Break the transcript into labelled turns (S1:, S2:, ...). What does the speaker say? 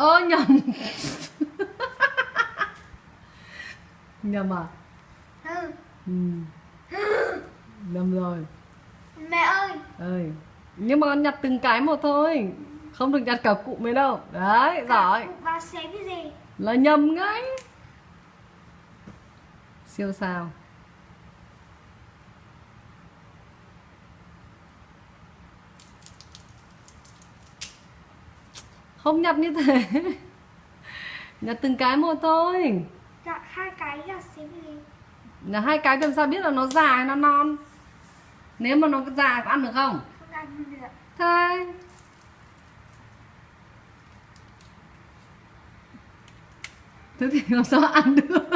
S1: Ơ nhầm. Nhầm à? Ừ. Nhầm rồi.
S2: Mẹ ơi.
S1: Ơi. Nhưng mà con nhặt từng cái một thôi. Không được nhặt cả cụm ấy đâu. Đấy, giỏi.
S2: Cụm và xé cái gì?
S1: Là nhầm ngay. Siêu sao. Không nhặt như thế. Nhặt từng cái một thôi.
S2: Dạ, 2 cái là xé cái gì?
S1: Là 2 cái làm sao biết là nó già hay nó non. Nếu mà nó già có ăn được không?
S2: Không ăn được.
S1: Thế thế thì làm sao ăn được.